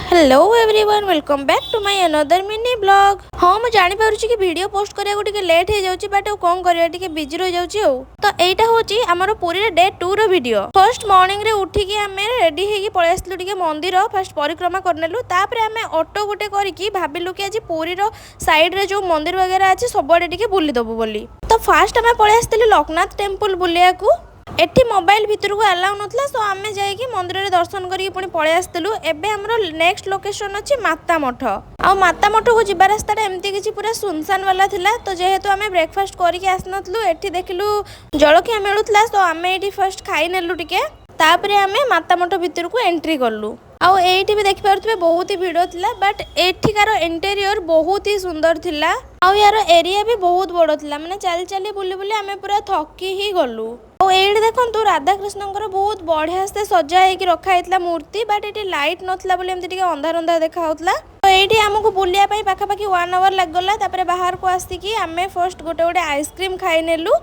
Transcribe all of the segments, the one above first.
Hello everyone welcome back to my another mini blog. हाँ मुझे जानी पारुछि कि वीडियो पोस्ट करिया टिके लेट हो जाउछि बट कोन करिया टिके बिजी रह जाउछि तो एटा होछि हमर पुरी रे डे 2 रो वीडियो। फर्स्ट मॉर्निंग रे उठी कि हमें रेडी हेकी पळे आस्लु टिके मंदिर फर्स्ट परिक्रमा करनेलु तापरे हमें ऑटो गुटे करिकि भाबिलु कि आज पुरी रो साइड रे जो मंदिर वगैरह अछि सबडे टिके बुली दबु बोली। तो फर्स्ट हमें पळे आस्तिलु लोकनाथ टेंपल बुलिया को। एठी मोबाइल भितर को अलाउ नथला सो आमे जाई कि मंदिर रे दर्शन करी पुणी पळे आस्तिलु। एबे हमरो नेक्स्ट लोकेशन अछि माता मठ। आ माता मठ को जिबा रास्ता एमती किछि पूरा सुनसान वाला थिला तो जेहेतु आमे ब्रेकफास्ट करी के आसनथलु एठी देखिलु जळखिया मिलुतला सो आमे एठी फर्स्ट खाई नेलु टिके तापरे आमे माता मठ भितर को एंट्री करलु। आउ एठी भी देखि पारुथबे बहुत ही भिड़ो थिला बट एठिकार इंटीरियर बहुत ही सुंदर थिला। आउ यार एरिया भी बहुत बड़ थिला माने चली चली बुली बुली आमे पूरा थकी ही गलु। और एठी देखंतु राधा कृष्णकर बहुत बढ़िया से सजा हेकी रखा हेतला मूर्ति बट एठी लाइट नथला बोले एमती टिके अंधार अंधार देखा होतला। तो एठी हमको बुलिया पई पाखा पाखी 1 आवर लाग गला। तापरे बाहर को आस्तिकी आमे फर्स्ट गोटे गोटे आइसक्रीम खाई नेलु।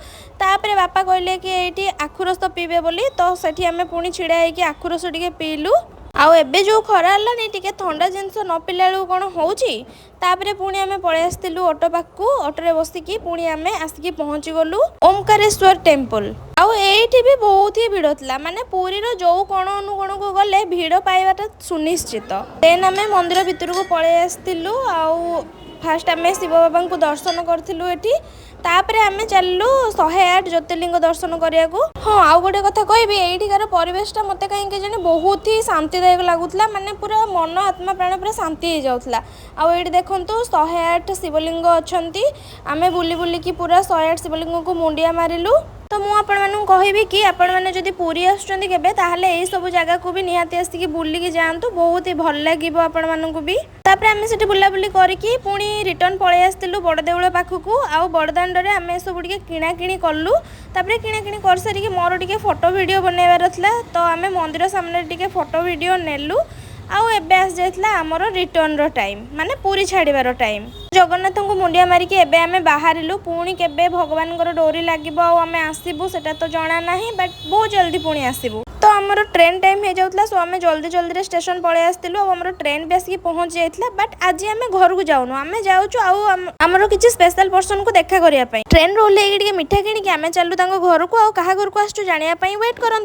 तापरे बापा कहले कि एठी आखुरस पीबे बोली तो सेठी आमे पुणी छिड़ा हेकी आखुरस टिके पीलु। आउ एबे जो खरा हलानी टिके ठंडा जिनस न पिला बेलू कौन होउची तापरे पुणी आमे पळे आस्तिलु ऑटो पाखकु। ऑटो रे बसिकी पुणी आमे आसिकी पहुंची गलु ओमकारेश्वर टेंपल। आउ एठी भी बहुत ही भिड़ थिला माने पुरी रो जो कोण अनुकोण को गले भिड़ पाइबाटा सुनिश्चित। देन आमे मंदिर भितर को पळे आस्तिलु। आउ फास्ट आमे शिव बाबा को दर्शन करथिलु एठी तापरे आमे चललु 108 ज्योतिर्लिंग दर्शन करिया को। हाँ आउ गोटे कथा कहबी एठिकार परिवेशटा मते काहे के जने बहुत ही शांतिदायक लागुतला माने पूरा मन आत्मा प्राण पूरा शांति हो जाउतला। आउ एठी देखंतु 108 शिवलिंग अछंती आमे बुली बुली की पूरा 108 शिवलिंग को मुंडिया मारिलु। तो मु आपण मानु कहबी कि आपण माने जदि पुरी आछंती केबे ताहले एई सब जगह को भी निहाती आसी कि बुली की जांतु बहुत ही भल लागिबो आपण मानु को भी। तापरे आमे सेठी बुला बुली करिकि पुणी रिटर्न पळे आस्तिलु बड़ देउळ पाखकु। आउ बड़दांड रे आमे सब टिके किणा किणी करलु। तापरे किणा किणी कर सारी कि मोर टिके फोटो वीडियो बनैबार थला तो आमे मंदिर सामने टिके फोटो वीडियो नेलु। आउ एबे आस जायतला हमर रिटर्न रो टाइम माने पूरी छाड़ीबार टाइम। जगन्नाथ को मुंडिया मारी के एबे आमे बाहरिलु। पुणी केबे भगवान कर डोरी लागिबो आउ आमे आसीबु सेटा तो जाना नाही बट बहुत जल्दी पुणी आसीबु। तो हमर ट्रेन टाइम हे जाउतला सो आमे जल्दी जल्दी रे स्टेशन पळे आस्तिलु। आउ हमर ट्रेन भी आसी पहुंच जायतला बट आज आमे घर को जाउनु आमे जाउछु आउ हमर किछि स्पेशल पर्सन को देखा करिया पई। ट्रेन रो ले टिके मिठा किणी के आमे चलु तांको घर को आउ कहा घर को आछू जानिया पई वेट करन।